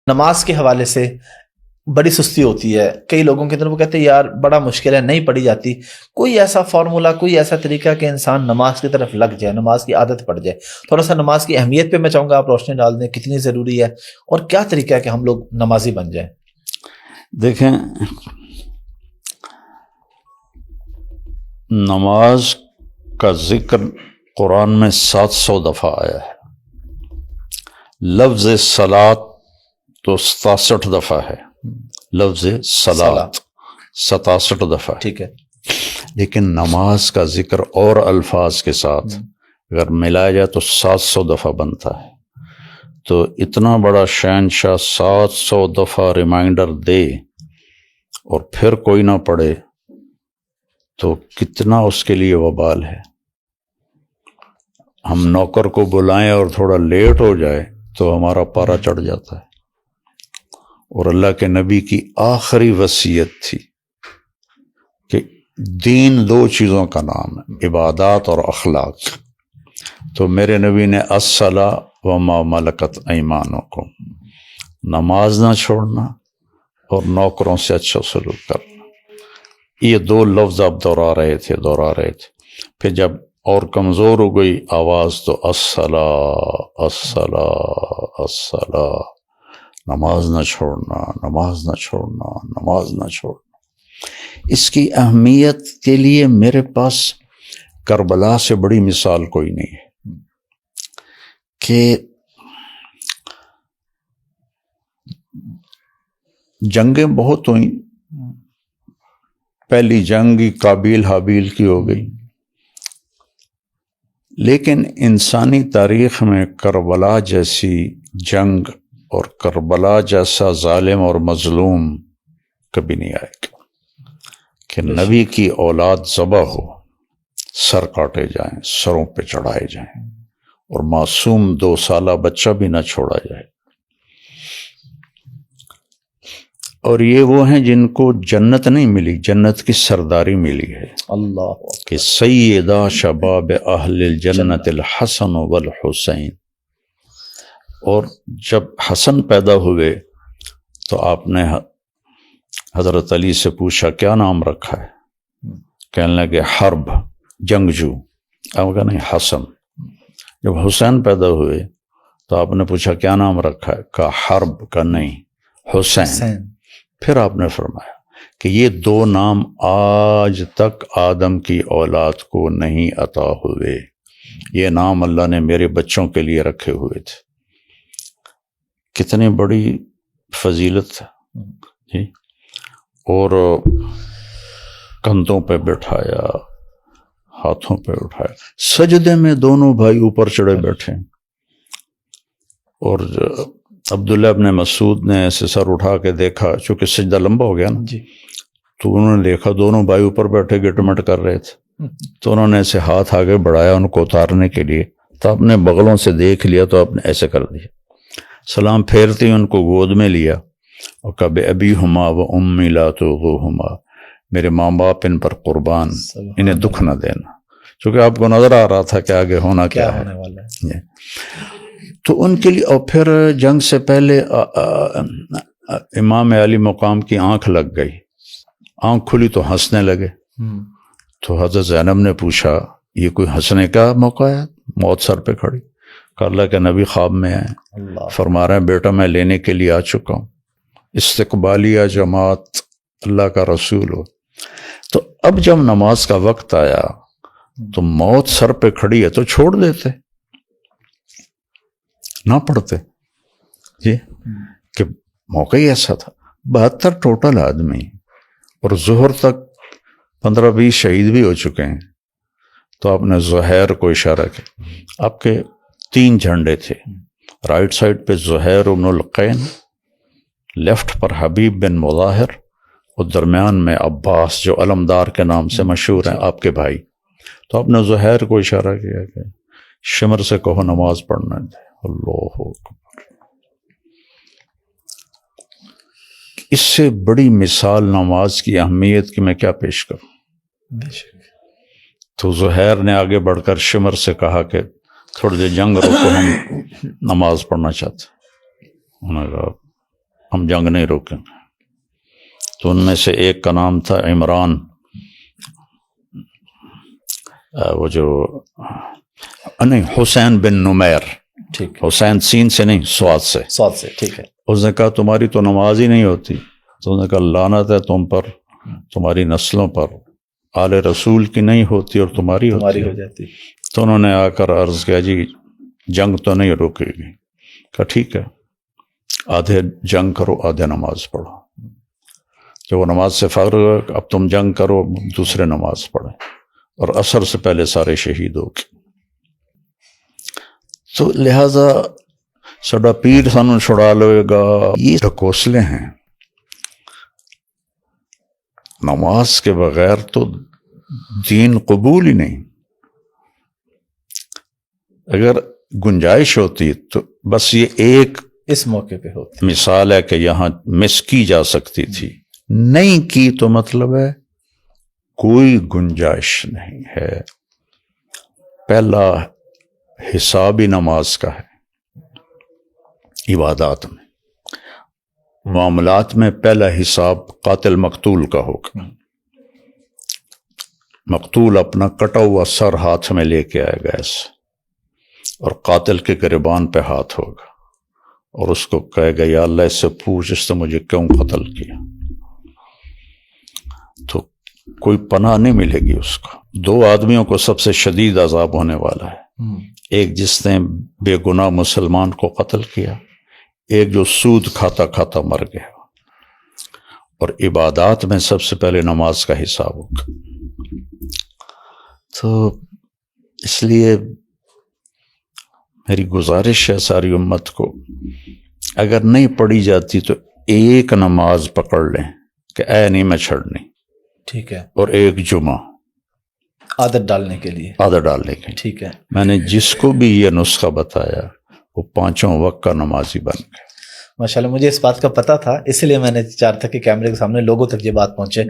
نماز کے حوالے سے بڑی سستی ہوتی ہے کئی لوگوں کے اندر، وہ کہتے ہیں یار بڑا مشکل ہے، نہیں پڑھی جاتی. کوئی ایسا فارمولا، کوئی ایسا طریقہ کہ انسان نماز کی طرف لگ جائے، نماز کی عادت پڑ جائے؟ تھوڑا سا نماز کی اہمیت پہ میں چاہوں گا آپ روشنی ڈال دیں، کتنی ضروری ہے اور کیا طریقہ ہے کہ ہم لوگ نمازی بن جائیں. دیکھیں، نماز کا ذکر قرآن میں 700 دفعہ آیا ہے. لفظ صلاۃ تو 67 دفعہ ہے، لفظ صلاۃ 67 دفعہ ہے. ٹھیک ہے. لیکن نماز کا ذکر اور الفاظ کے ساتھ اگر ملایا جائے تو 700 دفعہ بنتا ہے. تو اتنا بڑا شہنشاہ 700 دفعہ ریمائنڈر دے اور پھر کوئی نہ پڑھے تو کتنا اس کے لیے وبال ہے. ہم نوکر کو بلائیں اور تھوڑا لیٹ ہو جائے تو ہمارا پارا چڑھ جاتا ہے. اور اللہ کے نبی کی آخری وصیت تھی کہ دین 2 چیزوں کا نام ہے، عبادات اور اخلاق. تو میرے نبی نے الصلاۃ وما ملکت ایمانکم، نماز نہ چھوڑنا اور نوکروں سے اچھا سلوک کرنا. یہ 2 لفظ آپ دہرا رہے تھے. پھر جب اور کمزور ہو گئی آواز تو الصلاۃ الصلاۃ الصلاۃ، نماز نہ چھوڑنا، نماز نہ چھوڑنا، نماز نہ چھوڑنا. اس کی اہمیت کے لیے میرے پاس کربلا سے بڑی مثال کوئی نہیں ہے کہ جنگیں بہت ہوئیں. پہلی جنگ قابیل حابیل کی ہو گئی، لیکن انسانی تاریخ میں کربلا جیسی جنگ اور کربلا جیسا ظالم اور مظلوم کبھی نہیں آئے گا کہ نبی کی اولاد ذبح ہو، سر کاٹے جائیں، سروں پہ چڑھائے جائیں اور معصوم 2 سالہ بچہ بھی نہ چھوڑا جائے. اور یہ وہ ہیں جن کو جنت نہیں ملی، جنت کی سرداری ملی ہے. اللہ کہ سیدہ شباب اہل الجنت الحسن والحسین. اور جب حسن پیدا ہوئے تو آپ نے حضرت علی سے پوچھا کیا نام رکھا ہے؟ کہنے لگے حرب، جنگجو. آپ کہا نہیں، حسن. جب حسین پیدا ہوئے تو آپ نے پوچھا کیا نام رکھا ہے؟ کہا حرب. کا نہیں، حسین. پھر آپ نے فرمایا کہ یہ 2 نام آج تک آدم کی اولاد کو نہیں عطا ہوئے، یہ نام اللہ نے میرے بچوں کے لیے رکھے ہوئے تھے. کتنی بڑی فضیلت ہے. اور کندھوں پہ بٹھایا، ہاتھوں پہ اٹھایا، سجدے میں دونوں بھائی اوپر چڑھے بیٹھے. اور عبداللہ ابن مسعود نے ایسے سر اٹھا کے دیکھا، چونکہ سجدہ لمبا ہو گیا نا جی، تو انہوں نے دیکھا دونوں بھائی اوپر بیٹھے گٹمٹ کر رہے تھے. تو انہوں نے ایسے ہاتھ آگے بڑھایا ان کو اتارنے کے لیے، تو اپنے بغلوں سے دیکھ لیا تو آپ نے ایسے کر دیا. سلام پھیرتے ہی ان کو گود میں لیا اور کہا بے ابی ہما و امی لا تغوہما، میرے ماں باپ ان پر قربان، انہیں دکھ نہ دینا. چونکہ آپ کو نظر آ رہا تھا کہ آگے ہونا کیا ہے. تو ان کے لیے. اور پھر جنگ سے پہلے امام علی مقام کی آنکھ لگ گئی، آنکھ کھلی تو ہنسنے لگے. تو حضرت زینب نے پوچھا یہ کوئی ہنسنے کا موقع ہے؟ موت سر پہ کھڑی. کہ اللہ کے نبی خواب میں آئے، فرما رہے ہیں بیٹا میں لینے کے لیے آ چکا ہوں، استقبالیہ جماعت اللہ کا رسول ہو. تو اب جب نماز کا وقت آیا تو موت سر پہ کھڑی ہے تو چھوڑ دیتے، نہ پڑھتے جی، کہ موقع ہی ایسا تھا. 72 ٹوٹل آدمی اور ظہر تک 15-20 شہید بھی ہو چکے ہیں. تو آپ نے زہیر کو اشارہ کیا. آپ کے 3 جھنڈے تھے، رائٹ سائڈ پہ زہیر بن القین، لیفٹ پر حبیب بن مظاہر اور درمیان میں عباس جو علمدار کے نام سے مشہور ہیں آپ کے بھائی. تو آپ نے زہیر کو اشارہ کیا کہ شمر سے کہو نماز پڑھنا دے. اللہ اکبر. اس سے بڑی مثال نماز کی اہمیت کی میں کیا پیش کروں. تو زہیر نے آگے بڑھ کر شمر سے کہا کہ تھوڑی دیر جنگ روکو، ہم نماز پڑھنا چاہتے. انہوں نے کہا ہم جنگ نہیں روکیں گے. تو ان میں سے ایک کا نام تھا عمران، وہ جو نہیں، حسین بن نمیر. ٹھیک، حسین سین سے نہیں، سواد سے. سواد سے. ٹھیک ہے. اس نے کہا تمہاری تو نماز ہی نہیں ہوتی. تو اس نے کہا لعنت ہے تم پر، تمہاری نسلوں پر، آل رسول کی نہیں ہوتی اور تمہاری ہوتی ہو ہے. جاتی. تو انہوں نے آ کر عرض کیا جی جنگ تو نہیں روکے گی. کہا ٹھیک ہے، آدھے جنگ کرو آدھے نماز پڑھو. جب وہ نماز سے فارغ ہو، اب تم جنگ کرو، دوسرے نماز پڑھیں، اور عصر سے پہلے سارے شہید ہو گئے. تو لہذا سڈا پیر سانو چھڑا لے گا، یہ ڈھکوسلے ہیں. نماز کے بغیر تو دین قبول ہی نہیں. اگر گنجائش ہوتی تو بس یہ ایک اس موقع پہ ہوتی مثال ہے کہ یہاں مس کی جا سکتی تھی، نہیں کی تو مطلب ہے کوئی گنجائش نہیں ہے. پہلا حساب ہی نماز کا ہے. عبادات میں، معاملات میں پہلا حساب قاتل مقتول کا ہوگا. مقتول اپنا کٹا ہوا سر ہاتھ میں لے کے آئے گا ایسے، اور قاتل کے گریبان پہ ہاتھ ہوگا، اور اس کو کہے گا یا اللہ اس سے پوچھ اس نے مجھے کیوں قتل کیا. تو کوئی پناہ نہیں ملے گی اس کو. دو آدمیوں کو سب سے شدید عذاب ہونے والا ہے. ایک جس نے بے گناہ مسلمان کو قتل کیا، ایک جو سود کھاتا کھاتا مر گیا. اور عبادات میں سب سے پہلے نماز کا حساب ہوگا. تو اس لیے میری گزارش ہے ساری امت کو، اگر نہیں پڑھی جاتی تو ایک نماز پکڑ لیں کہ اے نہیں میں چھڑنی. ٹھیک ہے. اور ایک جمعہ عادت ڈالنے کے لیے. عادت ڈالنے کے. ٹھیک ہے. میں نے جس کو بھی یہ نسخہ بتایا وہ 5 وقت کا نمازی بن گیا. ماشاءاللہ مجھے اس بات کا پتہ تھا، اس لیے میں نے چاہا تھا کہ کیمرے کے سامنے لوگوں تک یہ بات پہنچے.